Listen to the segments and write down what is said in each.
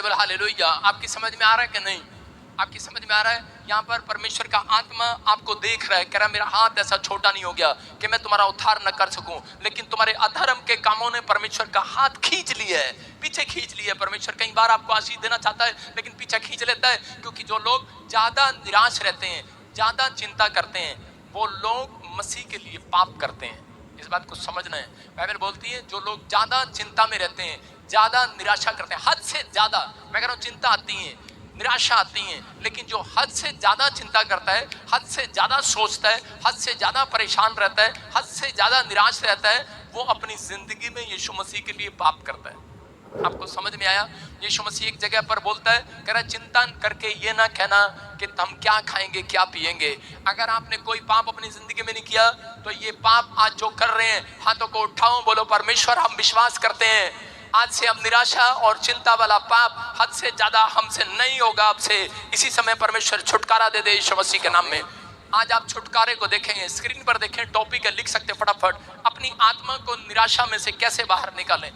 वाले बोले हालेलुया। आपकी समझ में आ रहा है कि नहीं? आपकी समझ में आ रहा है? यहाँ पर परमेश्वर का आत्मा आपको देख रहा है, कह रहा है मेरा हाथ ऐसा छोटा नहीं हो गया कि मैं तुम्हारा उद्धार न कर सकूं, लेकिन तुम्हारे अधर्म के कामों ने परमेश्वर का हाथ खींच लिया है, पीछे खींच लिया है। परमेश्वर कई बार आपको आशीष देना चाहता है लेकिन पीछे खींच लेता है, क्योंकि जो लोग ज्यादा निराश रहते हैं, ज्यादा चिंता करते हैं, वो लोग मसीह के लिए पाप करते हैं। इस बात को समझना है। बाइबल बोलती है जो लोग ज्यादा चिंता में रहते हैं, ज्यादा निराशा करते हैं, हद से ज्यादा, मैं कह रहा हूं चिंता आती है, निराशा आती है, लेकिन जो हद से ज्यादा चिंता करता है, हद से ज्यादा सोचता है, हद से ज्यादा परेशान रहता है, हद से ज्यादा निराश रहता है, वो अपनी जिंदगी में यीशु मसीह के लिए पाप करता है। आपको समझ में आया? यीशु मसीह एक जगह पर बोलता है, कह रहा चिंता करके ये ना कहना कि हम क्या खाएंगे क्या पिएंगे। अगर आपने कोई पाप अपनी जिंदगी में नहीं किया तो ये पाप आज जो कर रहे हैं, हाथों को उठाओ, बोलो परमेश्वर हम विश्वास करते हैं आज से हम निराशा और चिंता वाला पाप हद से ज्यादा हमसे नहीं होगा। आपसे इसी समय परमेश्वर छुटकारा दे दे यीशु मसीह के नाम में। आज आप छुटकारे को देखेंगे, स्क्रीन पर देखें, टॉपिक है, लिख सकते फटाफट, अपनी आत्मा को निराशा में से कैसे बाहर निकालें,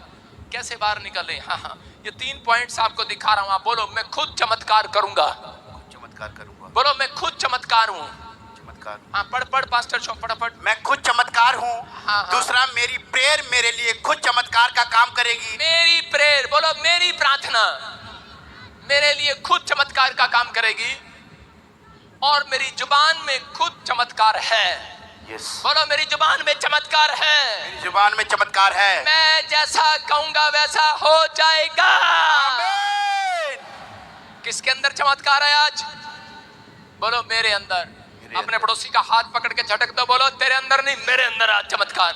कैसे बाहर निकालें। हाँ, ये 3 पॉइंट्स आपको दिखा रहा हूं। आप बोलो मैं खुद चमत्कार करूंगा, चमत्कार करूंगा। बोलो मैं खुद चमत्कार हूँ। चमत्कार। हाँ, पढ़ पास्टर शो फटाफट। मैं खुद चमत्कार हूँ। हाँ। दूसरा, मेरी प्रेयर मेरे लिए खुद चमत्कार का काम करेगी। मेरी प्रेयर, बोलो मेरी प्रार्थना मेरे लिए खुद चमत्कार का काम करेगी, और मेरी जुबान में खुद चमत्कार है। यस। बोलो मेरी जुबान में चमत्कार है। मेरी जुबान में चमत्कार है। मैं जैसा कहूंगा वैसा हो जाएगा। आमीन। किसके अंदर चमत्कार है आज? बोलो मेरे अंदर। अपने पड़ोसी का हाथ पकड़ के झटक दो, बोलो तेरे अंदर नहीं मेरे अंदर आज चमत्कार।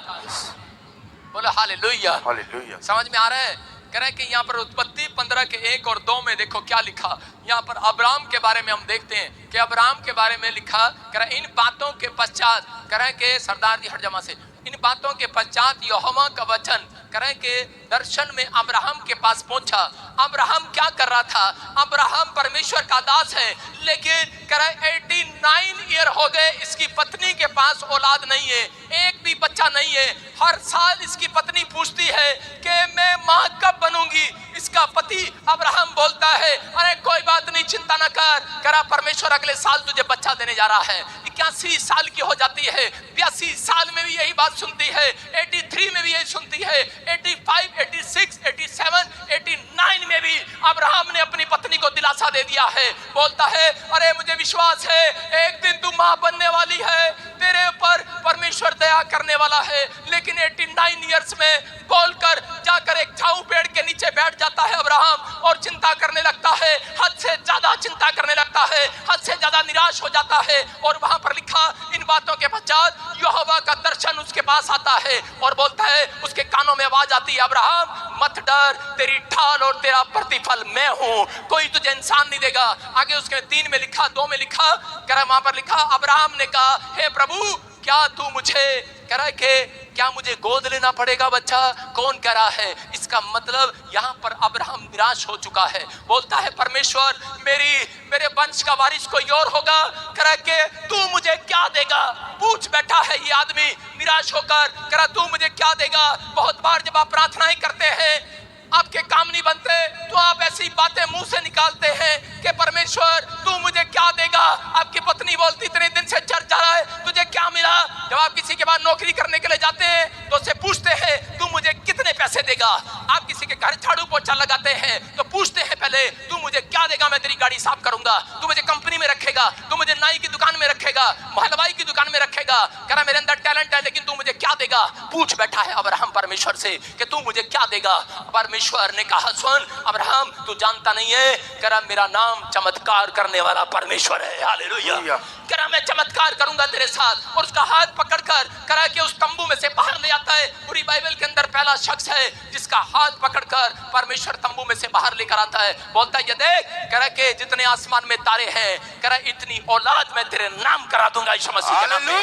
बोलो हालेलुया। हालेलुया। समझ में आ रहा है? कह रहे हैं कि यहाँ पर उत्पत्ति 15 के 1 और 2 में देखो क्या लिखा। यहाँ पर अब्राम के बारे में हम देखते हैं कि अब्राम के बारे में लिखा, कह रहे इन बातों के पश्चात, कह रहे कि सरदार जी हर जमा से, इन बातों के पश्चात यहोवा का वचन, कह रहे कि दर्शन में अब्राहम के पास पहुंचा। अब्राहम क्या कर रहा था? अब्राहम परमेश्वर का दास है, लेकिन कह रहे 89 ईयर हो गए, इसकी पत्नी के पास औलाद नहीं है, एक भी बच्चा नहीं है। हर साल इसकी पत्नी पूछती है कि मैं मां कब बनूंगी। इसका पति अब्राहम बोलता है अरे कोई बात नहीं, चिंता न कर, करा परमेश्वर अगले साल तुझे बच्चा देने जा रहा है। 81 साल की हो जाती है, 82 साल में भी यही बात सुनती है, 83 में भी यही सुनती है, 85, 86, 87, 89 में भी अब्राहम ने अपनी पत्नी को दिलासा दे दिया है। बोलता है अरे मुझे विश्वास है एक दिन तू मां बनने वाली है, तेरे ऊपर परमेश्वर दया करने वाला है। लेकिन 89 ईयर्स में बोलकर जाकर एक झाऊ पेड़ के नीचे बैठ जाता है अब्राहम और चिंता करने लगता है, हद से ज्यादा चिंता करने लगता है, हद से ज्यादा निराश हो जाता है। और वहां पर लिखा इन बातों के पश्चात यहोवा का दर्शन उसके पास आता है और बोलता है, उसके कानों में आवाज आती है अब्राहम मत डर, तेरी ढाल और तेरा प्रतिफल मैं हूं, कोई तुझे इंसान नहीं देगा। आगे उसके 3 में लिखा, 2 में लिखा, कह रहा वहां पर लिखा अब्राहम ने कहा हे प्रभु क्या तू मुझे, कह रहा है कि क्या मुझे गोद लेना पड़ेगा बच्चा? कौन कह रहा है? इसका मतलब यहाँ पर अब्राहम निराश हो चुका है। बोलता है परमेश्वर मेरे वंश का वारिस कोई और होगा, कह रहा कि तू मुझे क्या देगा? पूछ बैठा है ये आदमी निराश होकर, कह रहा तू मुझे क्या देगा? बहुत बार जब आप प्रार्थनाएं करते हैं आपके काम नहीं बनते तो आप ऐसी बातें मुंह से निकालते हैं कि परमेश्वर तू मुझे क्या देगा? आपकी पत्नी बोलती इतने दिन से चर्च जा रहा है, तुझे क्या मिला? जब आप किसी के बाद नौकरी करने के लिए जाते हैं तो उससे पूछते हैं तू मुझे कितने पैसे देगा? आप किसी के घर झाड़ू पोछा लगाते हैं तो पूछते हैं पहले तू मुझे क्या देगा? मैं तेरी गाड़ी साफ करूंगा, तू मुझे कंपनी में रखेगा, तू मुझे नाई की दुकान में रखेगा, हलवाई की दुकान में रखेगा, कह रहा मेरे अंदर टैलेंट है लेकिन तू मुझे क्या देगा? पूछ बैठा है अब्राहम परमेश्वर से कि तू मुझे क्या देगा? परमेश्वर ने कहा सुन अब्राहम तू जानता नहीं है, कह रहा मेरा नाम चमत्कार करने वाला परमेश्वर है। हालेलुया। कह रहा मैं चमत्कार करूंगा तेरे साथ। और उसका हाथ पकड़कर कह रहा कि उस तंबू में से बाहर ले आता है। पूरी बाइबल के अंदर पहला शख्स है जिसका हाथ पकड़कर परमेश्वर तंबू में से बाहर लेकर आता है। बोलता है ये देख, कह रहा कि जितने आसमान में तारे हैं, कह रहा इतनी औलाद मैं तेरे नाम करा दूंगा यीशु मसीह के नाम में।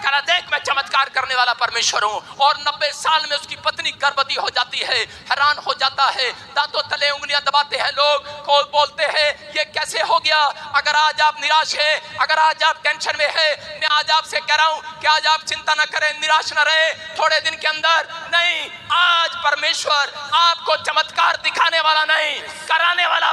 कह रहा देख मैं चमत्कार करने वाला परमेश्वर हूं। और 90 साल में उसकी पत्नी गर्भवती हो जाती है। हैरान हो जाता है, दांतों तले उंगलियां दबाते हैं लोग, को बोलते हैं ये कैसे हो गया? अगर आज आप निराश हैं, अगर आज आप टेंशन में हैं, मैं आज आपसे कह रहा हूं कि आज आप चिंता न करें, निराश न रहे। थोड़े दिन के अंदर नहीं, आज परमेश्वर आपको चमत्कार दिखाने वाला नहीं कराने वाला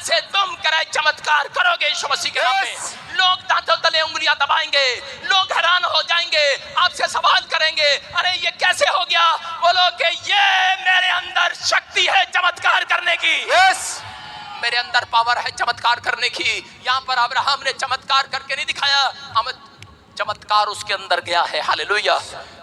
से तुम करे चमत्कार करोगे यीशु मसीह के नाम में। Yes. लोग दांतों तले उंगलियां दबाएंगे, लोग हैरान हो जाएंगे, आपसे सवाल करेंगे, अरे ये कैसे हो गया? बोलो कि ये मेरे अंदर शक्ति है चमत्कार करने की, Yes. मेरे अंदर पावर है चमत्कार करने की। यहाँ पर अब्राहम ने चमत्कार करके नहीं दिखाया, हम चमत्कार उसके अंदर गया है। हालेलुया।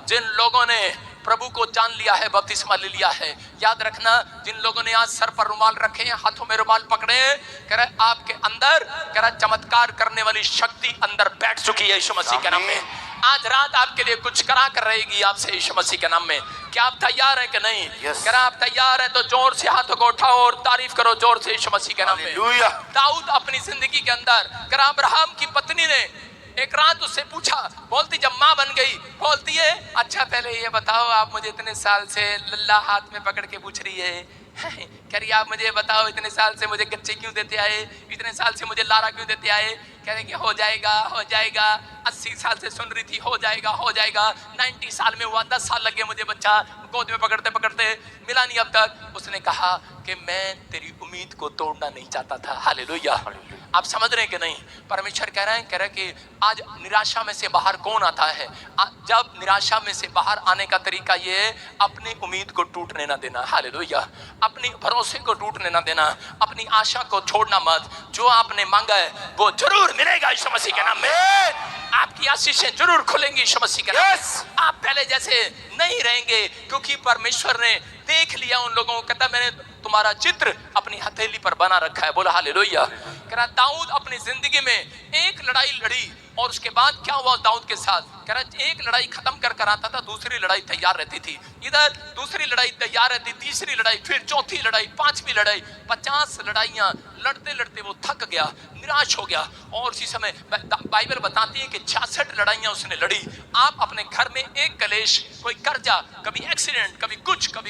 जिन लोगों ने प्रभु को जान लिया है, बपतिस्मा ले लिया है, याद रखना, जिन लोगों ने आज सर पर रुमाल रखे हैं, हाथों में रुमाल पकड़े हैं, कह रहे आपके अंदर कह रहा चमत्कार करने वाली शक्ति अंदर बैठ चुकी है यीशु मसीह के नाम में। आज रात आपके लिए कुछ करा कर रहेगी आपसे यीशु मसीह के नाम में। क्या आप तैयार हैं कि नहीं? Yes. कह रहा आप तैयार हैं तो जोर से हाथों को उठाओ और तारीफ करो जोर से यीशु मसीह के नाम में। Hallelujah. दाऊद अपनी जिंदगी के अंदर कह रहा अब्राहम की पत्नी ने एक रात उससे पूछा, बोलती जब माँ बन गई, बोलती है अच्छा पहले ये बताओ आप मुझे इतने साल से लल्ला हाथ में पकड़ के पूछ रही है, कह रही आप मुझे बताओ इतने साल से मुझे गच्चे क्यों देते आए, इतने साल से मुझे लारा क्यों देते आए? कह रहे कि हो जाएगा हो जाएगा, 80 साल से सुन रही थी हो जाएगा हो जाएगा, 90 साल में हुआ, 10 साल लगे मुझे बच्चा गोद में पकड़ते पकड़ते, मिला नहीं अब तक। उसने कहा कि मैं तेरी उम्मीद को तोड़ना नहीं चाहता था। हालेलुया। आप समझ रहे हैं कि नहीं? परमेश्वर कह रहे हैं कि आज निराशा में से बाहर कौन आता है? जब निराशा में से बाहर आने का तरीका ये है, अपनी उम्मीद को टूटने ना देना। हालेलुया। अपनी भरोसे को टूटने ना देना, अपनी आशा को छोड़ना मत। जो आपने मांगा है वो जरूर मिलेगा यीशु मसीह के नाम में। आपकी आशीषें जरूर खुलेंगी यीशु मसीह के नाम में। Yes. आप पहले जैसे नहीं रहेंगे, क्योंकि परमेश्वर ने देख लिया उन लोगों को। कहता मैंने तुम्हारा चित्र अपनी हथेली पर बना रखा है। बोला हालेलुया। कह रहा दाऊद अपनी जिंदगी में एक लड़ाई लड़ी और उसके बाद क्या हुआ दाऊद के साथ? कह रहा एक लड़ाई खत्म कर आता था, दूसरी लड़ाई तैयार रहती थी। इधर दूसरी लड़ाई तैयार रहती, तीसरी लड़ाई, फिर चौथी लड़ाई, पांचवी लड़ाई, 50 लड़ाइयां लड़ते लड़ते वो थक गया, निराश हो गया। और उसी समय बाइबल बताती है कि 66 लड़ाइयां उसने लड़ी। आप अपने घर में एक कलेश, कोई कर्जा, कभी एक्सीडेंट, कभी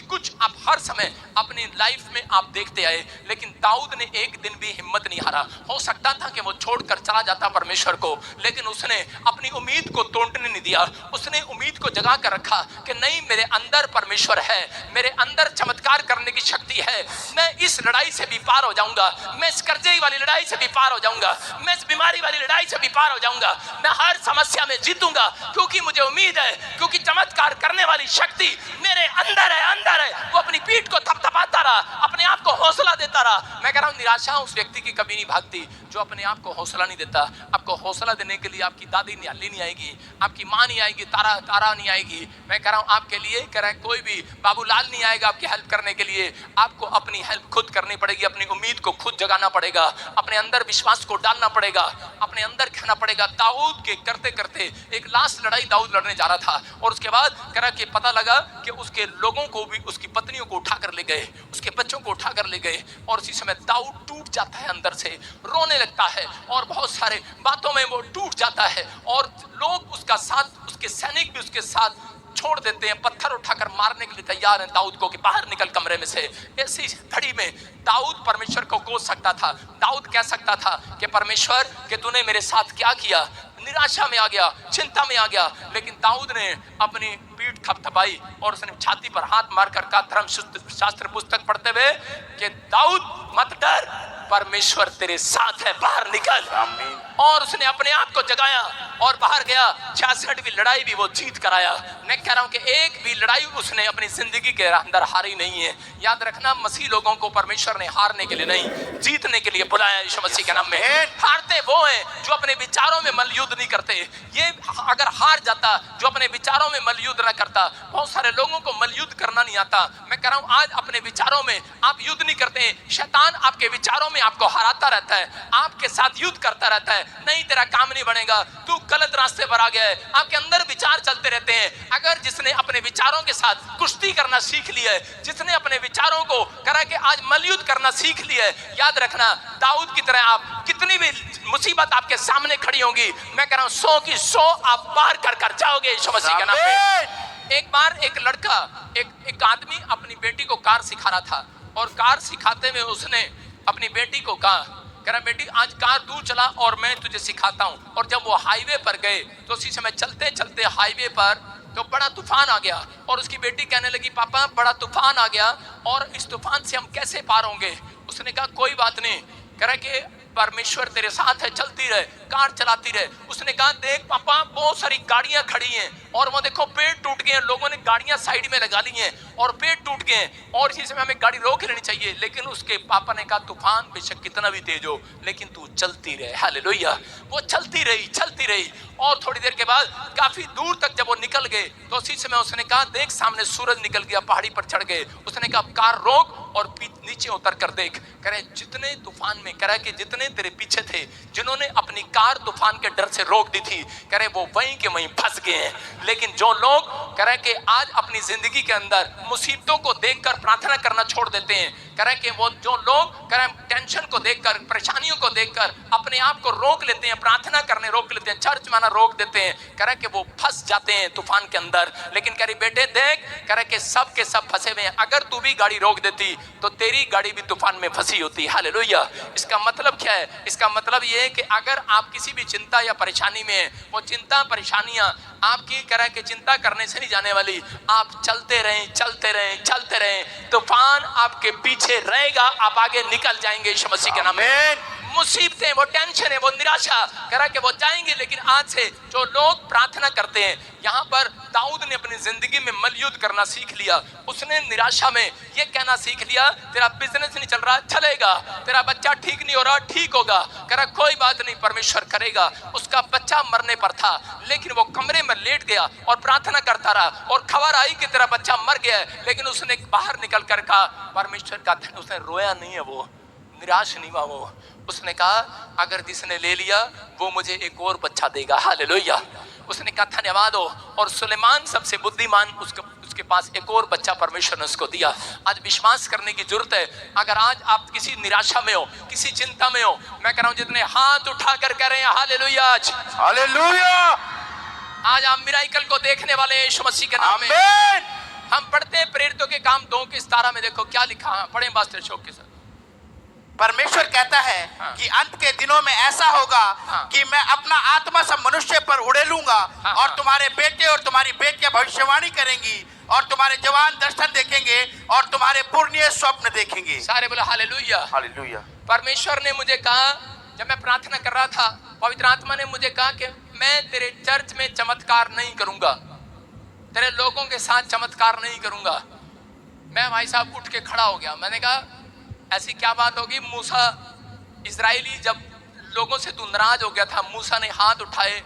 कुछ, आप हर समय अपनी लाइफ में आप देखते आए, लेकिन दाऊद ने एक दिन भी हिम्मत नहीं हारा। हो सकता था कि वो छोड़कर चला जाता परमेश्वर को, लेकिन उसने अपनी उम्मीद को तोड़ने नहीं दिया। उसने उम्मीद को जगा कर रखा कि नहीं, मेरे अंदर परमेश्वर है, मेरे अंदर चमत्कार करने की शक्ति है। मैं इस लड़ाई से भी पार हो जाऊंगा, मैं इस कर्जे वाली लड़ाई से भी पार हो जाऊंगा, मैं इस बीमारी वाली लड़ाई से भी पार हो जाऊंगा, मैं हर समस्या में जीतूंगा, क्योंकि मुझे उम्मीद है, क्योंकि चमत्कार करने वाली शक्ति मेरे अंदर है, अंदर है। वो अपनी पीठ को थपथपाता रहा, अपने आप को हौसला देता रहा। मैं कह रहा हूं निराशा उस व्यक्ति की कभी नहीं भागती जो अपने आप को हौसला नहीं देता। आपको हौसला देने के लिए आपकी दादी नहीं आएगी, आपकी माँ नहीं आएगी, तारा नहीं आएगी। मैं कह रहा हूं आपके लिए कह रहा है कोई भी बाबूलाल नहीं आएगा आपकी हेल्प करने के लिए। आपको अपनी हेल्प खुद करनी पड़ेगी, अपनी उम्मीद को खुद जगाना पड़ेगा, अपने अंदर विश्वास को डालना पड़ेगा, अपने अंदर कहना पड़ेगा। दाऊद के करते करते एक लास्ट लड़ाई दाऊद लड़ने जा रहा था, और उसके बाद कह रहा कि पता लगा कि उसके लोगों को भी, उसकी पत्नियों को उठा कर ले गए, उसके बच्चों को उठा कर ले गए। और उसी समय दाऊद टूट जाता है, अंदर से रोने लगता है, और बहुत सारे बातों में वो टूट जाता है। और लोग उसका साथ, उसके सैनिक भी उसके साथ छोड़ देते हैं, पत्थर उठाकर मारने के लिए तैयार हैं दाऊद को कि बाहर निकल कमरे में से। ऐसी घड़ी में दाऊद परमेश्वर को कोस सकता था। दाऊद कह सकता था कि परमेश्वर कि तूने मेरे साथ क्या किया। निराशा में आ गया, चिंता में आ गया, लेकिन दाऊद ने अपनी पीठ थपथपाई और उसने छाती पर हाथ मारकर कहा धर्मशास्त्र पुस्तक पढ़ते हुए कि दाऊद मत डर, परमेश्वर तेरे साथ है, बाहर निकल। और उसने अपने आप को जगाया और बाहर गया। 66वीं लड़ाई भी वो जीत कर आया। मैं कह रहा हूं कि एक भी लड़ाई उसने अपनी जिंदगी के अंदर हारी नहीं है। याद रखना, मसीह लोगों को परमेश्वर ने हारने के लिए नहीं, जीतने के लिए बुलाया यीशु मसीह के नाम में। हारते वो हैं जो अपने विचारों में मल्लयुद्ध नहीं करते। ये अगर हार जाता जो अपने विचारों में मल्लयुद्ध न करता। बहुत सारे लोगों को मल्लयुद्ध करना नहीं आता। मैं कह रहा हूं आज अपने विचारों में आप युद्ध नहीं करते, शैतान आपके विचारों में आपको हराता रहता है, आपके साथ युद्ध करता रहता है। नहीं, तेरा काम नहीं बनेगा, तू गलत रास्ते पर आ गया है। आपके अंदर विचार चलते रहते हैं। अगर जिसने अपने विचारों के साथ कुश्ती करना सीख लिया है, जिसने अपने विचारों को करा के आज मल्लयुद्ध करना सीख लिया है, याद रखना दाऊद की तरह आप कितनी भी मुसीबत आपके सामने खड़ी होंगी, मैं कह रहा हूं 100 की 100 आप पार कर जाओगे यीशु मसीह के नाम पे। एक बार एक लड़का, एक आदमी अपनी बेटी को कार सिखा रहा था, और कार सिखाते में उसने अपनी बेटी को कहा, कह रहा बेटी आज कार तू चला और मैं तुझे सिखाता हूं। और जब वो हाईवे पर गए तो उसी समय चलते चलते हाईवे पर तो बड़ा तूफान आ गया, और उसकी बेटी कहने लगी पापा बड़ा तूफान आ गया और इस तूफान से हम कैसे पार होंगे। उसने कहा कोई बात नहीं, कह रहा कि परमेश्वर तेरे साथ है, चलती रहे, कार चलाती रहे। उसने कहा देख पापा बहुत सारी गाड़ियां खड़ी हैं और वो देखो पेड़ टूट गए हैं, लोगों ने गाड़ियां साइड में लगा ली हैं और पेड़ टूट गए हैं और इसी समय हमें गाड़ी रोक लेनी चाहिए। लेकिन उसके पापा ने कहा तूफान बेशक कितना भी तेज हो लेकिन तू चलती रहे। हालेलुया। वो चलती रही और थोड़ी देर के बाद काफी दूर तक जब वो निकल गए तो उसी समय उसने कहा देख सामने सूरज निकल गया, पहाड़ी पर चढ़ गए। उसने कहा कार रोक और नीचे उतर कर देख। करे जितने तूफान में, करे कि जितने तेरे पीछे थे जिन्होंने अपनी कार तूफान के डर से रोक दी थी, करे वो वहीं के वहीं फंस गए हैं। लेकिन जो लोग करे कि आज अपनी जिंदगी के अंदर मुसीबतों को देखकर प्रार्थना करना छोड़ देते हैं, करे कि वो जो लोग करे टेंशन को देखकर, परेशानियों को देखकर अपने आप को रोक लेते हैं, प्रार्थना करने रोक लेते हैं, चर्च माना रोक देते हैं, करे कि वो फंस जाते हैं तूफान के अंदर। लेकिन करे बेटे देख, करे कि सब के सब फंसे हुए हैं, अगर तू भी गाड़ी रोक देती तो तेरी गाड़ी भी तूफान में फंसी होती। हालेलुया। इसका मतलब क्या है? इसका मतलब ये है कि अगर आप किसी भी चिंता या परेशानी में हैं, वो चिंता परेशानियां आपकी तरह की चिंता करने से नहीं जाने वाली। आप चलते रहें, तूफान आपके पीछे रहेगा, आप आगे निकल जाएंगे यीशु मसीह के नाम में। मुसीबतें, वो टेंशन है, वो निराशा करा के वो जाएंगे। लेकिन आज से जो लोग प्रार्थना करते हैं, यहाँ पर दाऊद ने अपनी जिंदगी में मलयुद्ध करना सीख लिया। उसने निराशा में ये कहना सीख लिया तेरा बिजनेस नहीं चल रहा, चलेगा, तेरा बच्चा ठीक नहीं हो रहा, ठीक होगा, करा कोई बात नहीं, परमेश्वर करेगा। उसका बच्चा मरने पर था लेकिन वो कमरे में लेट गया और प्रार्थना करता रहा और खबर आई कि तेरा बच्चा मर गया है। लेकिन उसने बाहर निकल कर कहा परमेश्वर का धन, उसने रोया नहीं है, वो निराश नहीं हुआ। वो उसने कहा अगर जिसने ले लिया वो मुझे एक और बच्चा देगा। हालेलुया। उसने कहा धन्यवाद हो। और सुलेमान सबसे बुद्धिमान, उसके पास एक और बच्चा परमेश्वर ने उसको दिया। आज विश्वास करने की जरूरत है। अगर आज आप किसी निराशा में हो, किसी चिंता में हो, मैं कह रहा हूं जितने हाथ उठा कर कह रहे हैं हालेलुया, आज हालेलुया, आज आप मिराकल को देखने वाले हैं यीशु मसीह के नाम में। हम पढ़ते हैं प्रेरितों के काम 2:17 में, देखो क्या लिखा है, पढ़ें पास्टर शोक के साथ। परमेश्वर कहता है कि अंत के दिनों में ऐसा होगा कि मैं अपना आत्मा सब मनुष्य पर उड़ेलूंगा और तुम्हारे बेटे और तुम्हारी बेटियां भविष्यवाणी करेंगी और तुम्हारे जवान दर्शन देखेंगे और तुम्हारे पुण्य स्वप्न देखेंगे। सारे बोले हालेलुया, हालेलुया। परमेश्वर ने मुझे कहा, जब मैं प्रार्थना कर रहा था, पवित्र आत्मा ने मुझे कहा कि मैं तेरे चर्च में चमत्कार नहीं करूंगा, तेरे लोगों के साथ चमत्कार नहीं करूंगा। मैं भाई साहब उठ के खड़ा हो गया। मैंने कहा ऐसी क्या बात होगी? मूसा इजराइली जब लोगों से तू नाराज हो गया था, मूसा ने हाथ उठाए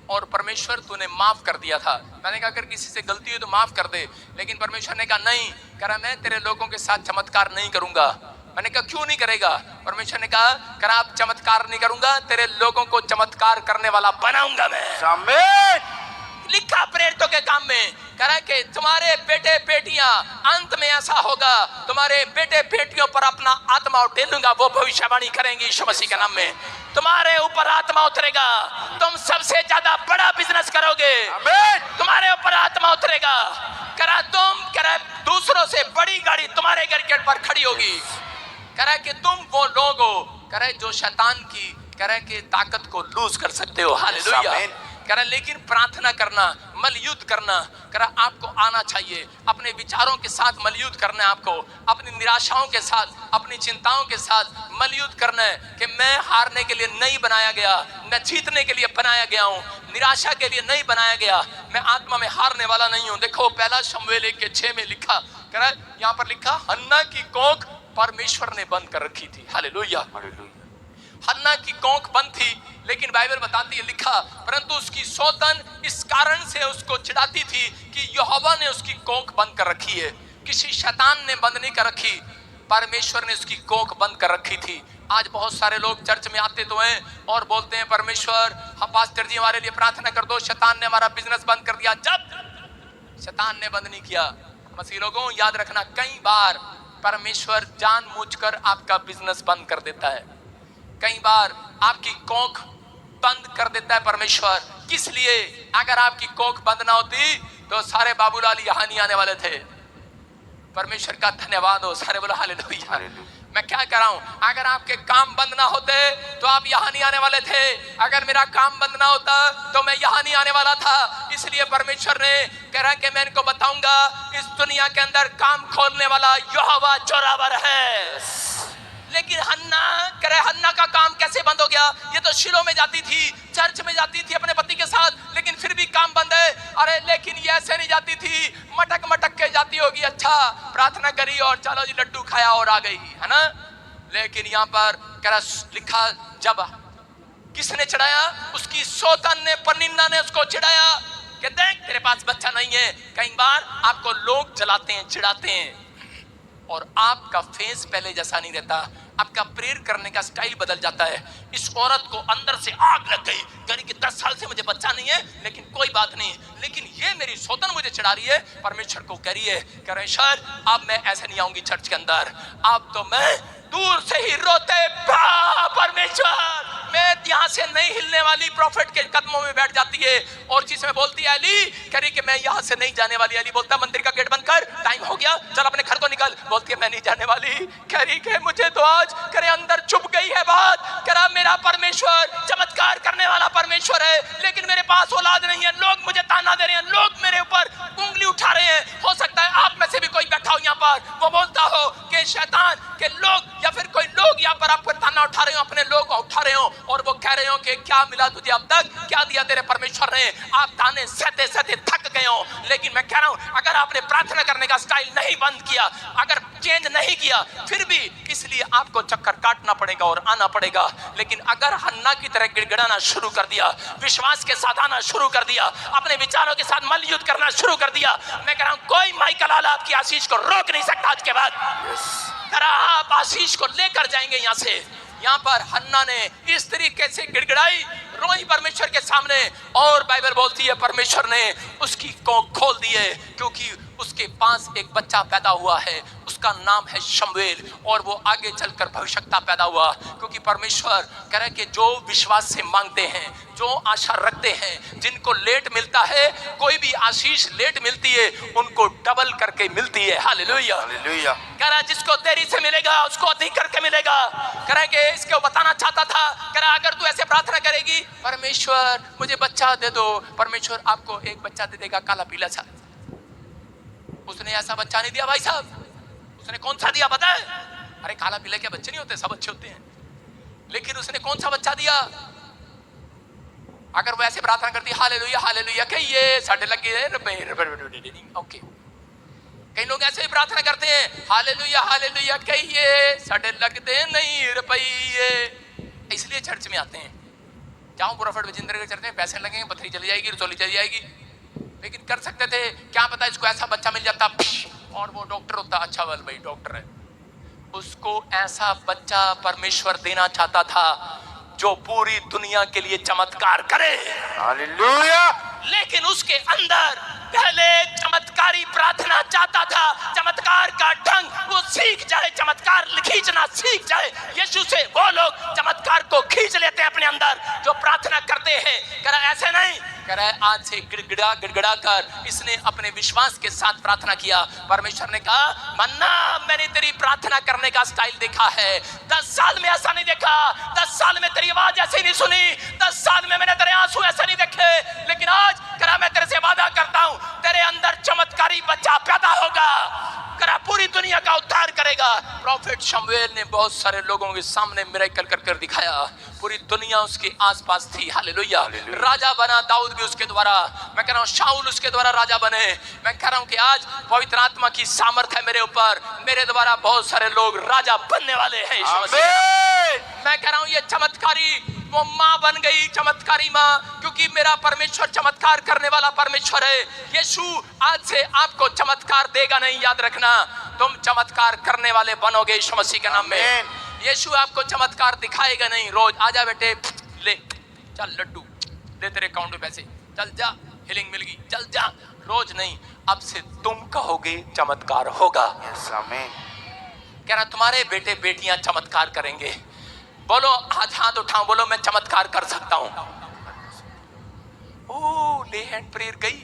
और परमेश्वर तूने माफ कर दिया था। मैंने कहा अगर किसी से गलती हो तो माफ कर दे। लेकिन परमेश्वर ने कहा नहीं, कह रहा मैं तेरे लोगों के साथ चमत्कार नहीं करूंगा। मैंने कहा क्यों नहीं करेगा? परमेश्वर ने कहा कर आप चमत्कार नहीं करूंगा, तेरे लोगों को चमत्कार करने वाला बनाऊंगा मैं। लिखा प्रेरितों के काम में, करा कि तुम्हारे बेटे बेटियां, अंत में ऐसा होगा तुम्हारे बेटे बेटियों पर अपना आत्मा उठेलूंगा, वो भविष्यवाणी करेंगे यीशु मसीह के नाम में। तुम्हारे ऊपर आत्मा उतरेगा, तुम सबसे ज्यादा बड़ा बिजनेस करोगे, तुम्हारे ऊपर आत्मा उतरेगा। करा तुम करा दूसरों से बड़ी गाड़ी तुम्हारे घर पर खड़ी होगी। करा कि तुम वो लोग हो करे जो शैतान की करे कि ताकत को लूज कर सकते हो। हालेलुया। करा लेकिन प्रार्थना करना, मलयुद्ध करना करा आपको आना चाहिए। अपने विचारों के साथ मलयुद्ध करना है आपको, अपनी निराशाओं के साथ, अपनी चिंताओं के साथ मलयुद्ध करना है कि मैं हारने के लिए नहीं बनाया गया, मैं जीतने के लिए बनाया गया हूँ, निराशा के लिए नहीं बनाया गया, मैं आत्मा में हारने वाला नहीं हूँ। देखो पहला शमूएल 1:6 में लिखा, करा यहाँ पर लिखा हन्ना की कोख परमेश्वर ने बंद कर रखी थी। हालेलुया। हन्ना की कोख बंद थी, लेकिन बाइबल बताती है, लिखा परंतु उसकी सौतन इस कारण से उसको चिढ़ाती थी कि यहोवा ने उसकी कोख बंद कर रखी है। किसी शैतान ने बंद नहीं कर रखी, परमेश्वर ने उसकी कोख बंद कर रखी थी। आज बहुत सारे लोग चर्च में आते तो हैं और बोलते हैं परमेश्वर हम पास्टर जी हमारे लिए प्रार्थना कर दो, शैतान ने हमारा बिजनेस बंद कर दिया। जब शैतान ने बंद नहीं किया, मसीह लोगों याद रखना, कई बार परमेश्वर जानबूझकर आपका बिजनेस बंद कर देता है, कई बार आपकी कोख बंद कर देता है परमेश्वर। किस लिए? अगर आपकी कोख बंद ना होती तो सारे बाबूलाल यहाँ नहीं आने वाले थे। परमेश्वर का धन्यवाद हो, सारे बोलो हालेलुया। मैं क्या कर रहा हूं? अगर आपके काम बंद ना होते तो आप यहाँ नहीं आने वाले थे, अगर मेरा काम बंद ना होता तो मैं यहाँ नहीं आने वाला था। इसलिए परमेश्वर ने कह रहा कि मैं इनको बताऊंगा इस दुनिया के अंदर काम खोलने वाला यहोवा जोरावर है। लेकिन हन्ना कह करे हन्ना का काम कैसे बंद हो गया? ये तो शिलो में जाती थी, चर्च में जाती थी अपने पति के साथ, लेकिन फिर भी काम बंद है। अरे लेकिन ये ऐसे नहीं जाती थी, मटक मटक के जाती होगी, अच्छा प्रार्थना करी और चलो जी लड्डू खाया और आ गई, है ना। लेकिन यहाँ पर कह लिखा, जब किसने चढ़ाया? उसकी सौतन ने, पनिन्ना ने उसको चिढ़ाया कि देख तेरे पास बच्चा नहीं है। कई बार आपको लोग जलाते हैं, चिढ़ाते हैं, और आपका फेस पहले जैसा नहीं रहता, आपका प्रेयर करने का स्टाइल बदल जाता है। इस औरत को अंदर से आग लग गई, कह रही कि 10 साल से मुझे बच्चा नहीं है, लेकिन कोई बात नहीं, लेकिन ये मेरी सौतन मुझे चिढ़ा रही है। परमेश्वर को कह रही है, कह रहे सर अब मैं ऐसे नहीं आऊंगी चर्च के अंदर, अब तो मैं दूर से ही रोते परमेश्वर, मैं यहाँ से नहीं हिलने वाली। प्रॉफिट के कदमों में बैठ जाती है और जिसमें बोलती है अली, कह रही कि मैं यहाँ से नहीं जाने वाली। अली बोलता मंदिर का गेट बंद कर, टाइम हो गया, चल अपने घर को निकल। बोलती है मैं नहीं जाने वाली। कह रही कि मुझे तो आज करे अंदर चुप गई है बात, करा मेरा परमेश्वर चमत्कार करने वाला परमेश्वर है, लेकिन मेरे पास औलाद नहीं है, लोग मुझे ताना दे रहे हैं, लोग मेरे ऊपर उंगली उठा रहे हैं। हो सकता है आप में से भी कोई बैठा हो यहाँ पर, वो बोलता हो कि शैतान के लोग या फिर कोई लोग यहाँ पर आपको ताना उठा रहे हो, अपने लोग उठा रहे हो और वो कह रहे हो कि क्या मिला तुझे अब तक, क्या दिया तेरे परमेश्वर ने। आप ताने सहते सहते थक गए हो, लेकिन मैं कह रहा हूं अगर आपने प्रार्थना करने का स्टाइल नहीं बंद किया, अगर चेंज नहीं किया, फिर भी इसलिए आपको चक्कर काटना पड़ेगा और आना पड़ेगा। लेकिन अगर हन्ना की तरह गिड़गिड़ाना शुरू कर दिया, विश्वास के साथ आना शुरू कर दिया, अपने विचारों के साथ मल्लयुद्ध करना शुरू कर दिया, मैं कह रहा हूं कोई माइकल आला आपकी आशीष को रोक नहीं सकता। आज के बाद आप आशीष को लेकर जाएंगे यहाँ से। यहाँ पर हन्ना ने इस तरीके से गिड़गिड़ाई, रोई परमेश्वर के सामने, और बाइबल बोलती है परमेश्वर ने उसकी को खोल दिए, क्योंकि उसके पास एक बच्चा पैदा हुआ है, उसका नाम है शमूएल, और वो आगे चलकर भविष्यता पैदा हुआ। क्योंकि परमेश्वर कह रहे कि जो विश्वास से मांगते हैं, जो आशा रखते हैं, जिनको लेट मिलता है, कोई भी आशीष लेट मिलती है उनको डबल करके मिलती है। Hallelujah hallelujah. कह रहा जिसको देरी से मिलेगा उसको अधिक करके मिलेगा। कह रहा कि इसको बताना चाहता था, कह रहा अगर तू ऐसे प्रार्थना करेगी, परमेश्वर मुझे बच्चा दे दो, परमेश्वर आपको एक बच्चा दे देगा काला पीला सा। उसने ऐसा बच्चा नहीं दिया भाई साहब। उसने कौन सा दिया पता है? अरे काला पीला के बच्चे नहीं होते, सब अच्छे होते हैं, लेकिन उसने कौन सा बच्चा दिया? अगर वो ऐसे प्रार्थना करती हालेलुया हालेलुया कहिए साढ़े लगे, ओके। कई लोग ऐसे ही प्रार्थना करते हैं हालेलुया हालेलुया कहिए साढ़े लगते नहीं रुपये, इसलिए चर्च में आते हैं। जाओ प्रॉफिट विजेंद्र के चर्च में पैसे लगेंगे, पथरी चली जाएगी, रसोली चली जाएगी। लेकिन कर सकते थे, क्या पता इसको ऐसा बच्चा मिल जाता और वो डॉक्टर होता। अच्छा वाल भाई डॉक्टर है, उसको ऐसा बच्चा परमेश्वर देना चाहता था जो पूरी दुनिया के लिए चमत्कार करे। हालेलुया। लेकिन उसके अंदर पहले चमत्कारी प्रार्थना चाहता था, चमत्कार का ढंग वो सीख जाए, चमत्कार खींचना सीख जाए। यीशु से वो लोग चमत्कार को खींच लेते हैं अपने अंदर जो प्रार्थना करते हैं। करा ऐसे नहीं, करा आज से गिड़गिड़ा गिड़गिड़ा कर इसने अपने विश्वास के साथ प्रार्थना किया। परमेश्वर ने कहा मन्ना मैंने तेरी प्रार्थना करने का स्टाइल देखा है, 10 साल में ऐसा नहीं देखा, 10 साल में तेरी आवाज ऐसी नहीं सुनी, 10 साल में मैंने तेरे आंसू ऐसे नहीं देखे, लेकिन आज करा मैं तेरे से वादा करता हूं तेरे अंदर चमत्कारी बच्चा पैदा होगा, करा पूरी दुनिया का उद्धार करेगा। प्रॉफिट शमूएल ने बहुत सारे लोगों के सामने मिरेकल कर कर दिखाया, पूरी दुनिया उसके आसपास थी। हालेलुया। राजा बना दाऊद भी उसके द्वारा, मैं कह रहा हूँ शाऊल उसके द्वारा राजा बने। मैं कह रहा हूँ कि आज पवित्र आत्मा की सामर्थ्य है मेरे ऊपर, मेरे द्वारा बहुत सारे लोग राजा बनने वाले हैं। मैं कह रहा हूँ ये चमत्कारी वो माँ बन गई, चमत्कारी माँ, क्योंकि मेरा परमेश्वर चमत्कार करने वाला परमेश्वर है। यीशु आज से आपको चमत्कार देगा नहीं, याद रखना, तुम चमत्कार करने वाले बनोगे यीशु मसीह के नाम में। यीशु आपको चमत्कार दिखाएगा नहीं। रोज आजा बेटे ले चल लड्डू दे तेरे अकाउंट में पैसे, चल जा हीलिंग मिल गई, चल जा, रोज नहीं, अब से तुम कहोगे चमत्कार होगा। कह रहा तुम्हारे बेटे बेटियां चमत्कार करेंगे। बोलो हाथ उठाओ, बोलो मैं चमत्कार कर सकता हूं। ओ ले हैंड प्रेयर गई,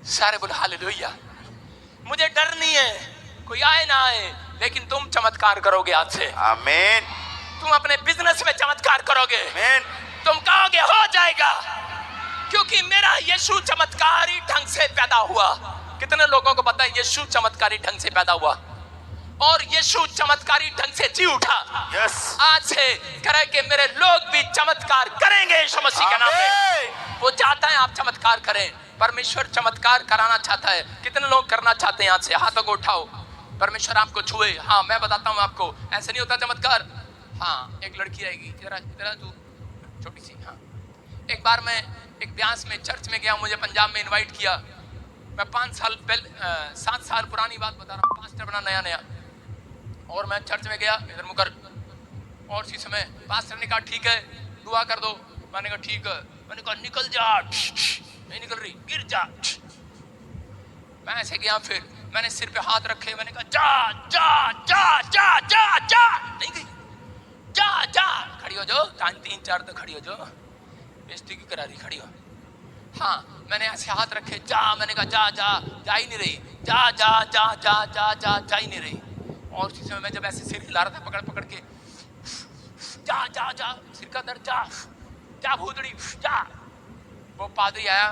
सारे बोलो हालेलुया। मुझे डर नहीं है, कोई आए ना आए, लेकिन तुम चमत्कार करोगे आज से। आमीन। तुम अपने बिजनेस में चमत्कार करोगे। आमीन। तुम कहोगे हो जाएगा, क्योंकि मेरा यीशु चमत्कारी ढंग से पैदा हुआ। कितने लोगों को पता है यीशु चमत्कारी ढंग से पैदा हुआ? और यीशु चमत्कारी ढंग से जी उठा। यस, आज से करे कि मेरे लोग भी चमत्कार करेंगे यीशु मसीह के नाम में। वो चाहता है आप चमत्कार करें, परमेश्वर चमत्कार कराना चाहता है। कितने लोग करना चाहते हैं? आज से हाथों को उठाओ, परमेश्वर आपको छुए। हाँ, मैं बताता हूँ आपको, ऐसे नहीं होता चमत्कार। हाँ, एक लड़की आएगी, जरा तू छोटी सी। हाँ, एक बार मैं एक ब्यास में चर्च में गया, मुझे पंजाब में इनवाइट किया। मैं 5 साल पहले 7 साल पुरानी बात बता रहा हूँ, पास्टर बना नया नया। और मैं चर्च में गया इधर मुकर, और इसी समय पास्टर ने कहा ठीक है दुआ कर दो। मैंने कहा ठीक है। मैंने कहा निकल जा, नहीं निकल रही, गिर जा। मैं ऐसे गया, फिर मैंने सिर पे हाथ रखे, मैंने कहा जा जा जा जा जा जा, नहीं गई। जा जा, खड़ी हो जाओ, 3 4 तो खड़ी हो जाओ, बेइज्जती की करा रही, खड़ी हो। हाँ, मैंने ऐसे हाथ रखे, जा, मैंने कहा जा जा, जा ही नहीं रही, जा जा जा जा जा जा जा ही नहीं रही। और उसी समय मैं जब ऐसे सिर हिला रहा था पकड़ पकड़ के, जा जा जा, सिर का दर्द, जा जा भूतड़ी जा। वो पादरी आया,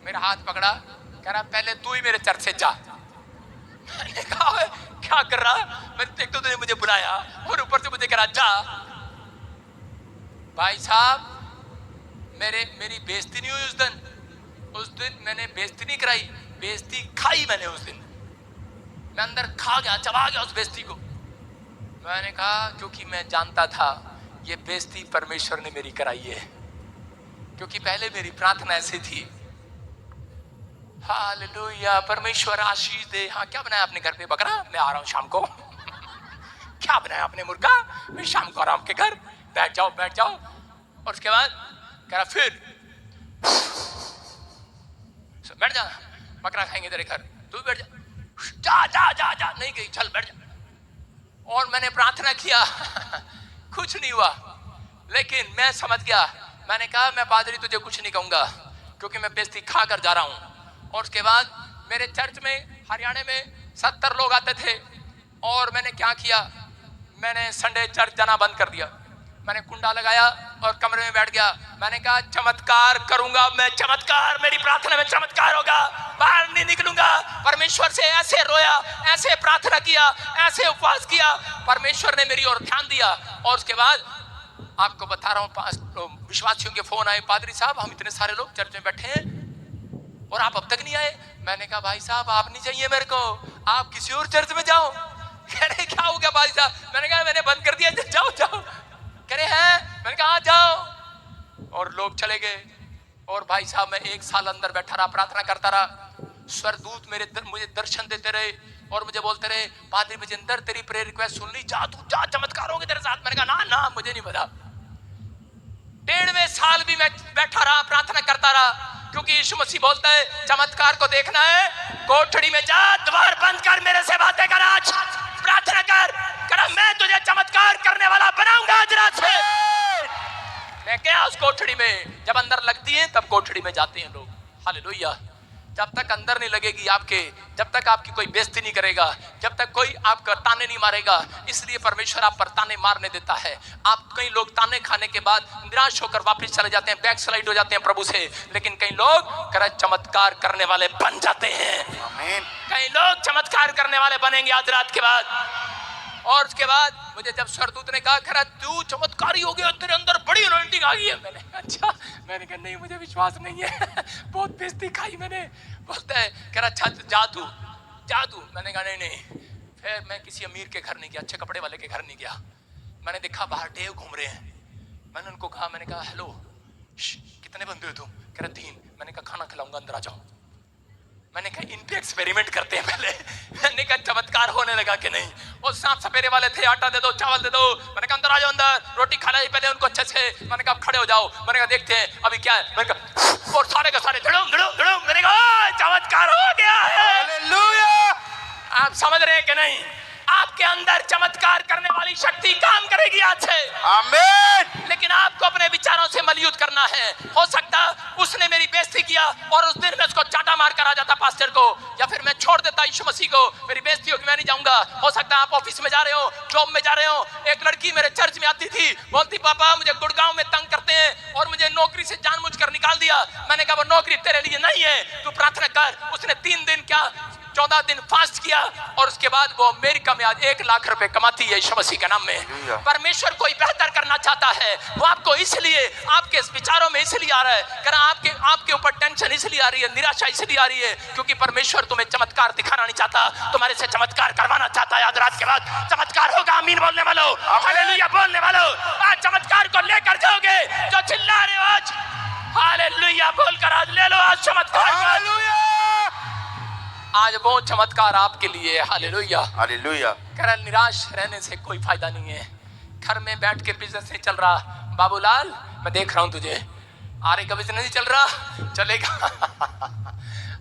मेरा हाथ पकड़ा, कह रहा पहले तू ही मेरे चर्च से जा। मैंने कहा क्या कर रहा? मैंने एक तो तुझे मुझे बुलाया और ऊपर से मुझे कह रहा जा। भाई साहब, मेरी बेइज्जती नहीं हुई उस दिन मैंने बेइज्जती नहीं कराई, बेइज्जती खाई मैंने उस दिन। मैं अंदर खा गया, चबा गया उस बेइज्जती को। मैंने कहा क्योंकि मैं जानता था ये बेइज्जती परमेश्वर ने मेरी कराई है, क्योंकि पहले मेरी प्रार्थना ऐसी थी। हालेलुया, परमेश्वर आशीष दे। हाँ, क्या बनाया आपने घर पे? बकरा? मैं आ रहा हूँ शाम को। क्या बनाया आपने? मुर्गा? मैं शाम को आ रहा हूँ आपके घर, बैठ जाओ बैठ जाओ। और उसके बाद कह रहा फिर बैठ जा, बकरा खाएंगे तेरे घर, तू भी बैठ जा। जा जा जा जा, नहीं गई, चल बैठ जा। और मैंने प्रार्थना किया, कुछ नहीं हुआ, लेकिन मैं समझ गया। मैंने कहा मैं पादरी तुझे कुछ नहीं कहूंगा, क्योंकि मैं बेइज्जती खा कर जा रहा हूं। और उसके बाद मेरे चर्च में हरियाणा में 70 लोग आते थे, और मैंने क्या किया, मैंने संडे चर्च जाना बंद कर दिया। मैंने कुंडा लगाया और कमरे में बैठ गया। मैंने कहा चमत्कार करूंगा मैं, चमत्कार, मेरी प्रार्थना में चमत्कार होगा, बाहर नहीं निकलूंगा। परमेश्वर से ऐसे रोया, ऐसे प्रार्थना किया, ऐसे उपवास किया, परमेश्वर ने मेरी ओर ध्यान दिया। और उसके बाद आपको बता रहा हूँ, विश्वासियों के फोन आए, पादरी साहब हम इतने सारे लोग चर्च में बैठे हैं और आप अब तक नहीं आए। मैंने कहा भाई साहब आप नहीं चाहिए मेरे को, आप किसी और चर्च में जाओ। कह रहे क्या हो गया भाई साहब? मैंने कहा मैंने बंद कर दिया, जाओ जाओ। कह रहे हैं? मैंने कहा जाओ। और लोग चले गए। और भाई साहब मैं 1 साल अंदर बैठा रहा, प्रार्थना करता रहा। स्वर्गदूत मुझे दर्शन देते रहे और मुझे बोलते रहे पादरी विजेंद्र तेरी प्रेयर रिक्वेस्ट सुन ली, जा तू जा, चमत्कार होंगे तेरे साथ। मैंने कहा ना मुझे नहीं पता। 1.5 साल भी मैं बैठा रहा, प्रार्थना करता रहा, क्योंकि यीशु मसीह बोलता है चमत्कार को देखना है, कोठड़ी में जा, द्वार बंद कर, मेरे से बातें कर, आज प्रार्थना कर, मैं तुझे चमत्कार करने वाला बनाऊंगा आज रात से। मैं गया उस कोठड़ी में, जब अंदर लगती है तब कोठड़ी में जाते हैं लोग। हालेलुया। जब तक अंदर नहीं लगेगी आपके, जब तक आपकी कोई बेइज्जती नहीं करेगा, जब तक कोई आपका ताने नहीं मारेगा, इसलिए परमेश्वर आप पर ताने मारने देता है। आप कई लोग ताने खाने के बाद निराश होकर वापस चले जाते हैं, बैक स्लाइड हो जाते हैं प्रभु से, लेकिन कई लोग चमत्कार करने वाले बन जाते हैं। आमीन। कई लोग चमत्कार करने वाले बनेंगे आज रात के बाद। और उसके बाद मुझे जब स्वर्गदूत ने कहा खरा तू चमत्कारी हो गया, तेरे अंदर बड़ी अनॉइंटिंग आ गई है। मैंने अच्छा, मैंने कहा नहीं मुझे विश्वास नहीं है, बहुत बेइज्जती खाई मैंने। बोलता है कह रहा अच्छा जा तू। मैंने कहा नहीं। फिर मैं किसी अमीर के घर नहीं गया, अच्छे कपड़े वाले के घर नहीं गया। मैंने देखा बाहर डेव घूम रहे हैं। मैंने उनको कहा, मैंने कहा हेलो कितने बंदे हो तुम? कह रहा 3। मैंने कहा खाना खिलाऊंगा, अंदर आ जाओ। मैंने कहा इन पे एक्सपेरिमेंट करते हैं पहले। मैंने कहा चमत्कार होने लगा कि नहीं। वो 7 सपेरे वाले थे, आटा दे दो, चावल दे दो। मैंने कहा अंदर आ जाओ, अंदर रोटी खा लाई पहले उनको अच्छे से। मैंने कहा खड़े हो जाओ। मैंने कहा देखते हैं अभी क्या है। मैंने कहा और सारे का सारे धड़म। मैंने कहा चमत्कार हो गया है। हालेलुया। आप समझ रहे हैं कि नहीं? आपके अंदर चमत्कार करने वाली शक्ति काम करेगी आज से। आमीन। लेकिन आपको अपने विचारों से मलयुद्ध करना है। हो सकता उसने मेरी बेइज्जती किया और उस दिन मैं उसको चाटा मार कर आ जाता पास्टर को, या फिर मैं छोड़ देता यीशु मसीह को, मेरी बेइज्जती होगी, मैं नहीं जाऊंगा। हो सकता आप ऑफिस में जा रहे हो, जॉब में जा रहे हो। एक लड़की मेरे चर्च में आती थी, बोलती पापा मुझे गुड़गांव में तंग करते हैं और मुझे नौकरी से जानबूझकर निकाल दिया। मैंने कहा वो नौकरी तेरे लिए नहीं है, तू प्रार्थना कर। उसने 3 दिन क्या 14 दिन फास्ट किया और उसके बाद वो अमेरिका में आज 1 लाख रुपए कमाती है यीशु मसीह के नाम में। परमेश्वर कोई बेहतर करना चाहता है, वो आपको इसलिए आपके विचारों में इसलिए आ रहा है, कारण आपके ऊपर टेंशन इसलिए आ रही है, निराशा इसलिए आ रही है क्योंकि परमेश्वर तुम्हें चमत्कार दिखाना नहीं चाहता, तुम्हारे से चमत्कार करवाना चाहता है। आज रात के बाद चमत्कार होगा। आमीन बोलने वालों, हालेलुया बोलने वालों, आज चमत्कार को लेकर जाओगे। जो चिल्ला रहे हो आज हालेलुया बोलकर आज ले लो आज चमत्कार। आज वो चमत्कार आपके लिए। Hallelujah hallelujah. कारण निराश रहने से कोई फायदा नहीं है। घर में बैठ के बिजनेस नहीं चल रहा, बाबूलाल मैं देख रहा हूं तुझे, आरे का बिजनेस नहीं चल रहा, चलेगा।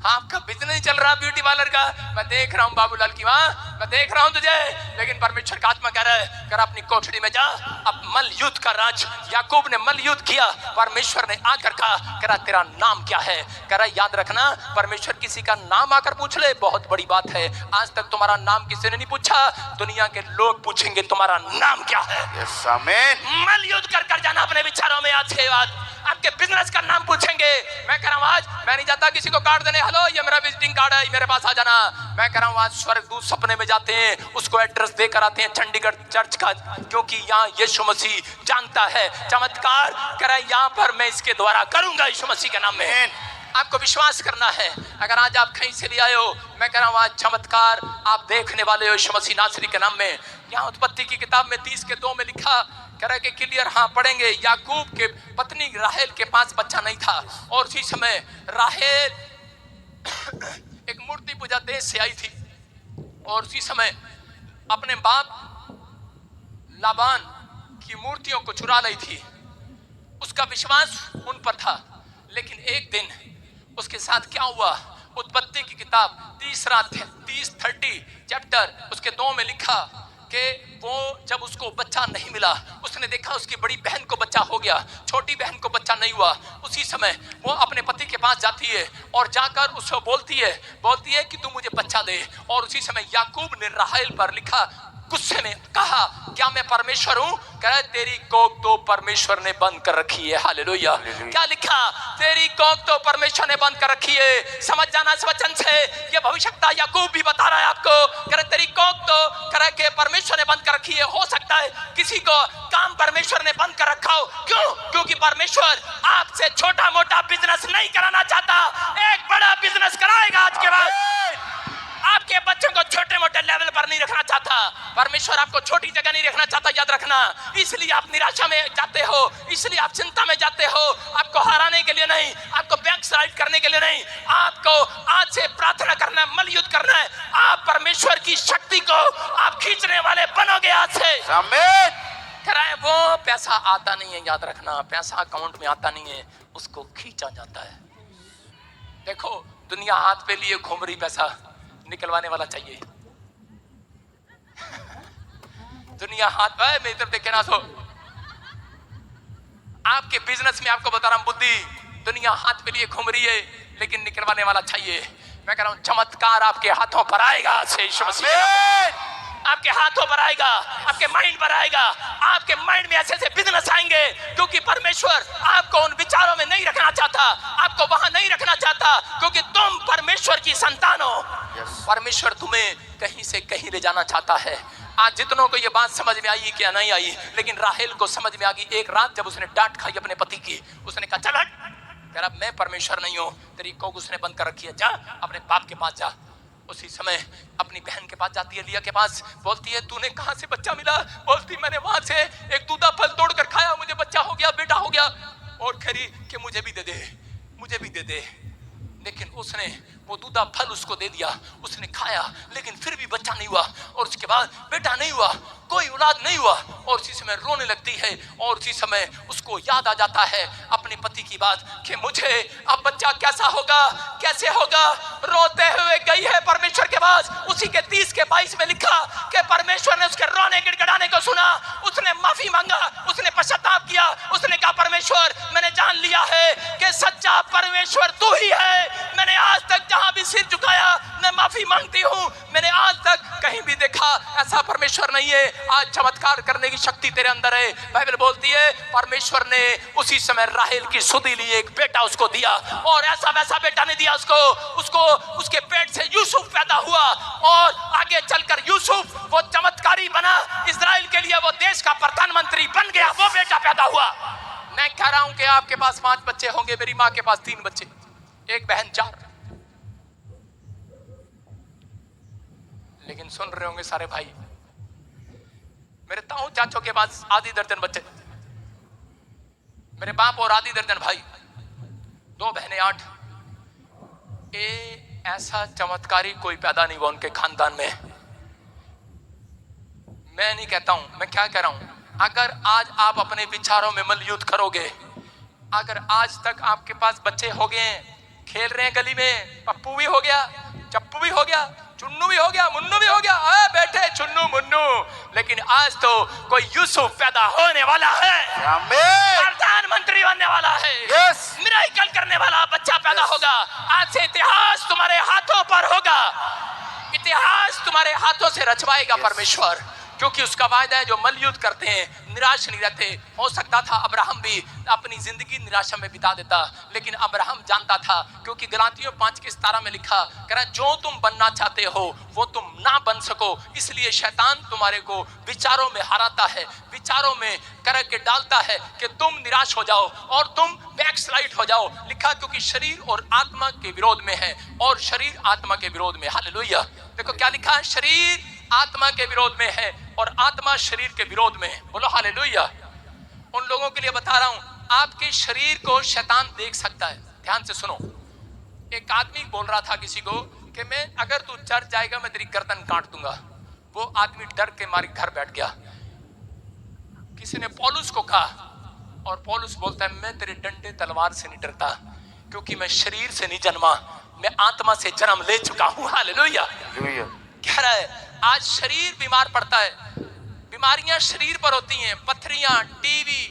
आपका बिजनेस नहीं चल रहा ब्यूटी पार्लर का, मैं देख रहा हूं बाबूलाल की मां, मैं देख रहा हूं तुझे, लेकिन परमेश्वर का आत्मा कह रहा है कर अपनी कोठरी में जा, अब मल युद्ध का राज। याकूब ने मल युद्ध किया, परमेश्वर ने आकर कहा करा तेरा नाम क्या है। करा याद रखना, परमेश्वर किसी का नाम आकर पूछ ले बहुत बड़ी बात है। आज तक तुम्हारा नाम किसी ने नहीं पूछा, दुनिया के लोग पूछेंगे तुम्हारा नाम क्या है। यस आमीन। मल युद्ध कर जाना अपने विचारों में। आज के बाद आपके बिजनेस का नाम पूछेंगे। मैं कह रहा हूं आज मैं नहीं जाता किसी को कार्ड देने, हेलो ये मेरा विजिटिंग कार्ड है, मेरे पास आ जाना। मैं कह रहा हूं आज स्वर्गदूत सपने में जाते हैं, उसको एड्रेस देकर आते हैं चंडीगढ़ चर्च का, क्योंकि यहाँ यीशु मसीह जानता है चमत्कार करा यहाँ पर मैं इसके द्वारा करूंगा यीशु मसीह के नाम में। आपको विश्वास करना है। अगर आज आप कहीं से ले आए हो, मैं कह रहा हूं आज चमत्कार आप देखने वाले हो यीशु मसीह नासरी के नाम में। यहाँ उत्पत्ति की किताब में 30:2 में लिखा कह रहा है कि क्लियर हाँ पढ़ेंगे। याकूब के पत्नी राहेल के पास बच्चा नहीं था और उसी समय राहेल एक मूर्ति पूजा देश से आई थी और उसी समय अपने बाप लाबान की मूर्तियों को चुरा लाई थी। उसका विश्वास उन पर था, लेकिन एक दिन उसके साथ क्या हुआ, उत्पत्ति की किताब 30 चैप्टर उसके 2 में लिखा कि वो जब उसको बच्चा नहीं मिला, उसने देखा उसकी बड़ी बहन को बच्चा हो गया, छोटी बहन को बच्चा नहीं हुआ। उसी समय वो अपने पति के पास जाती है और जाकर उसको बोलती है कि तू मुझे बच्चा दे। और उसी समय याकूब ने राहेल पर लिखा, गुस्से में कहा क्या मैं परमेश्वर हूं? कह रहा है तेरी कोख तो परमेश्वर ने बंद कर रखी है। हालेलुया। क्या लिखा? तेरी कोख तो परमेश्वर ने बंद कर रखी है। समझ जाना इस वचन से, ये भविष्यवक्ता याकूब भी बता रहा है आपको। कह रहा तेरी कोख तो कह रहा के परमेश्वर ने बंद कर रखी है। हो सकता है किसी को काम परमेश्वर ने बंद कर रखा हो। क्यों? क्योंकि परमेश्वर आपसे छोटा मोटा बिजनेस नहीं कराना चाहता, एक बड़ा बिजनेस कराएगा। आज के बाद आपके बच्चों को छोटे मोटे लेवल पर नहीं रखना चाहता परमेश्वर, आपको छोटी जगह नहीं रखना चाहता, याद रखना। इसलिए आप निराशा में जाते हो, इसलिए आप चिंता में जाते हो। आपको हराने के लिए नहीं, आपको बैक साइड करने के लिए नहीं, आपको आज से प्रार्थना करना है, मल युद्ध करना है। आप परमेश्वर की शक्ति को आप खींचने वाले बनोगे आज से। आमीन। कराए वो पैसा आता नहीं है, याद रखना। पैसा अकाउंट में आता नहीं है, उसको खींचा जाता है। देखो दुनिया हाथ पे लिए घूम रही, पैसा निकलवाने वाला चाहिए। दुनिया हाथ पे, मेरी तरफ देखे ना, सो आपके बिजनेस में आपको बता रहा हूं बुद्धि, दुनिया हाथ पे लिए घूम रही है, लेकिन निकलवाने वाला चाहिए। मैं कह रहा हूं चमत्कार आपके हाथों पर आएगा से यीशु मसीह। आपके हाथों पर आएगा, आपके माइंड पर आएगा, आपके माइंड में ऐसे ऐसे बिजनेस आएंगे, क्योंकि परमेश्वर आपको उन विचारों में नहीं रखना चाहता, आपको वहां नहीं रखना चाहता, क्योंकि तुम परमेश्वर की संतान हो। परमेश्वर तुम्हें कहीं से कहीं ले जाना चाहता है। आज जितनों को ये बात समझ में आई क्या नहीं आई, लेकिन राहेल को समझ में आ गई। एक रात जब उसने डांट खाई अपने पति की, उसने कहा चल हट, कह रहा मैं परमेश्वर नहीं हूं, तेरी कोख उसने बंद कर रखी है, जा अपने बाप के पास जा। उसी समय अपनी बहन के पास जाती है, लिया के पास, बोलती है तूने कहां से बच्चा मिला? बोलती मैंने वहां से एक दूधा फल तोड़कर खाया, मुझे बच्चा हो गया, बेटा हो गया। और खरी कि मुझे भी दे दे, मुझे भी दे दे। लेकिन उसने वो दूधा फल उसको दे दिया, उसने खाया, लेकिन फिर भी बच्चा नहीं हुआ। और उसके बाद बेटा नहीं हुआ, कोई औलाद नहीं हुआ, और उसी समय रोने लगती है। और उसी समय उसको याद आ जाता है अपने पति की बात कि मुझे अब बच्चा कैसा होगा, कैसे होगा। रोते हुए गई है परमेश्वर के पास। उसी के 30:22 में लिखा कि परमेश्वर ने उसके रोने गिड़गिड़ाने को सुना, उसने माफी मांगा, उसने पश्चाताप किया, उसने कहा परमेश्वर मैंने जान लिया है कि सच्चा परमेश्वर तू ही है। मैंने आज तक जहां भी सिर झुकाया मैं माफी मांगती हूं, मैंने आज तक कहीं भी देखा ऐसा परमेश्वर नहीं है। आज चमत्कार करने की शक्ति तेरे अंदर है। बाइबल बोलती है परमेश्वर ने उसी समय राहेल की सुधी ली, एक बेटा उसको दिया, और ऐसा वैसा बेटा नहीं दिया उसको उसके पेट से यूसुफ पैदा हुआ, और आगे चलकर यूसुफ वो चमत्कारी बना, इजराइल के लिए वो देश का प्रधानमंत्री बन गया, वो बेटा पैदा हुआ। मैं कह रहा हूं कि आपके पास 5 बच्चे होंगे, मेरी मां के पास 3 बच्चे, एक बहन 4, लेकिन सुन रहे होंगे सारे भाई, मेरे ताऊ चाचों के पास आधी दर्जन बच्चे, मेरे बाप और आधी दर्जन भाई, 2 बहनें 8। ऐसा चमत्कारी कोई पैदा नहीं हुआ उनके खानदान में। मैं नहीं कहता हूं, मैं क्या कह रहा हूं, अगर आज आप अपने विचारों में मलयुद्ध करोगे, अगर आज तक आपके पास बच्चे हो गए हैं, खेल रहे हैं गली में, पप्पू भी हो गया, चप्पू भी हो गया, चुन्नू भी हो गया, मुन्नू भी हो गया, बैठे चुन्नू मुन्नू, लेकिन आज तो कोई यूसुफ पैदा होने वाला है, प्रधानमंत्री बनने वाला है, मिरेकल करने वाला बच्चा पैदा होगा। आज से इतिहास तुम्हारे हाथों पर होगा, इतिहास तुम्हारे हाथों से रचवाएगा परमेश्वर, क्योंकि उसका वायदा है जो मलयुद्ध करते हैं निराश नहीं रहते। हो सकता था अब्राहम भी अपनी जिंदगी निराशा में बिता देता, लेकिन अब्राहम जानता था, क्योंकि गलातियों 5:17 में लिखा, कह रहा जो तुम बनना चाहते हो वो तुम ना बन सको, इसलिए शैतान तुम्हारे को विचारों में हराता है, विचारों में करके डालता है कि तुम निराश हो जाओ और तुम बैकस्लाइड हो जाओ। लिखा क्योंकि शरीर और आत्मा के विरोध में है, और शरीर आत्मा के विरोध में। हालेलुया। देखो क्या लिखा है, शरीर आत्मा के विरोध में है और आत्मा शरीर के विरोध में है। बोलो हालेलुया। उन लोगों के लिए बता रहा हूं, आपके शरीर को शैतान देख सकता है। ध्यान से सुनो, एक आदमी बोल रहा था किसी को कि मैं अगर तू चर्च जाएगा मैं तेरी गर्दन काट दूंगा। वो आदमी डर के मारे घर बैठ गया। किसी ने पौलुस को कहा, और पौलुस बोलता है मैं तेरे डंडे तलवार से नहीं डरता, क्योंकि मैं शरीर से नहीं जन्मा, मैं आत्मा से जन्म ले चुका हूं। हालेलुया। कह रहा है आज शरीर बीमार पड़ता है, बीमारियां शरीर पर होती हैं, पथरियां, टीवी,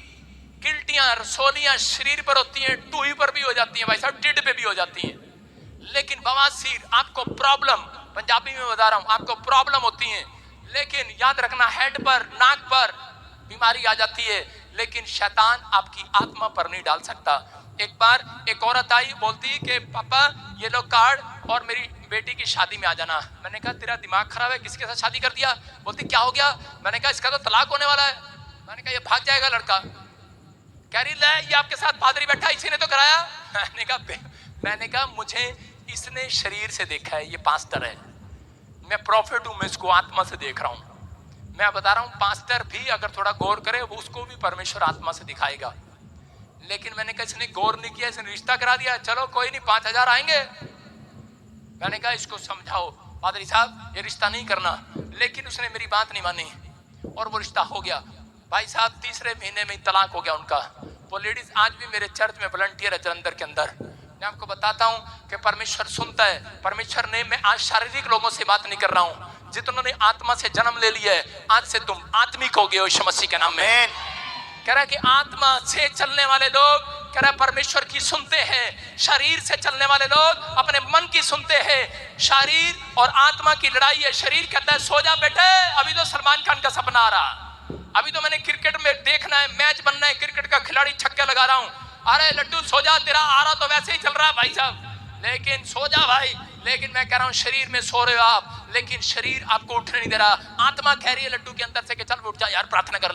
गिल्टियां, रसोलियां शरीर पर होती हैं, टूही पर भी हो जाती हैं, भाई साहब टिड पे भी हो जाती हैं। लेकिन बवासीर, आपको प्रॉब्लम, पंजाबी में बता रहा हूं, आपको प्रॉब्लम होती है, लेकिन याद रखना हेड पर, नाक पर बीमारी आ जाती है, लेकिन शैतान आपकी आत्मा पर नहीं डाल सकता। एक बार एक औरत आई, बोलती कि पापा ये लो कार्ड और मेरी बेटी की शादी में आ जाना। मैंने कहा तेरा दिमाग खराब है, किसके साथ शादी कर दिया? बोलती क्या हो गया? मैंने कहा इसका तो तलाक होने वाला है। मैंने कहा ये भाग जाएगा लड़का। कह रही ले ये आपके साथ पादरी बैठा, इसी ने तो कराया। मैंने कहा मुझे इसने शरीर से देखा है, ये पास्टर है, मैं प्रॉफिट हूं, मैं इसको आत्मा से देख रहा हूं। मैं बता रहा हूं पास्टर भी अगर थोड़ा गौर करे वो उसको भी परमेश्वर आत्मा से दिखाएगा। लेकिन मैंने कहा इसने गौर नहीं किया, इसने रिश्ता करा दिया, चलो कोई नहीं 5000 आएंगे। मैंने कहा इसको समझाओ पादरी साहब ये रिश्ता नहीं करना, लेकिन उसने मेरी बात नहीं मानी और वो रिश्ता हो गया। भाई साहब तीसरे महीने में तलाक हो गया उनका। वो लेडीज आज भी मेरे चर्च में वॉलंटियर है जलंधर के अंदर। मैं आपको बताता हूं कि परमेश्वर सुनता है। परमेश्वर ने, मैं आज शारीरिक लोगों से बात नहीं कर रहा हूं, जिन्होंने आत्मा से जन्म ले लिया है, आज से तुम आत्मिक हो गए हो यीशु मसीह के नाम में। कह रहा है कि आत्मा से चलने वाले लोग, कह रहा है परमेश्वर की सुनते हैं, शरीर से चलने वाले लोग अपने मन की सुनते हैं। शरीर और आत्मा की लड़ाई है। शरीर कहता है सो जा बेटे, अभी तो सलमान खान का सपना आ रहा, अभी तो मैंने क्रिकेट में देखना है, मैच बनना है, क्रिकेट का खिलाड़ी छक्के लगा रहा हूं। अरे लड्डू सो जा, तेरा आ रहा तो वैसे ही चल रहा है भाई साहब, लेकिन सो जा भाई। लेकिन मैं कह रहा हूं शरीर में सो रहे हो आप, लेकिन शरीर आपको उठने नहीं दे रहा। आत्मा कह रही है लड्डू के अंदर से कि चल उठ जा यार, प्रार्थना कर ले।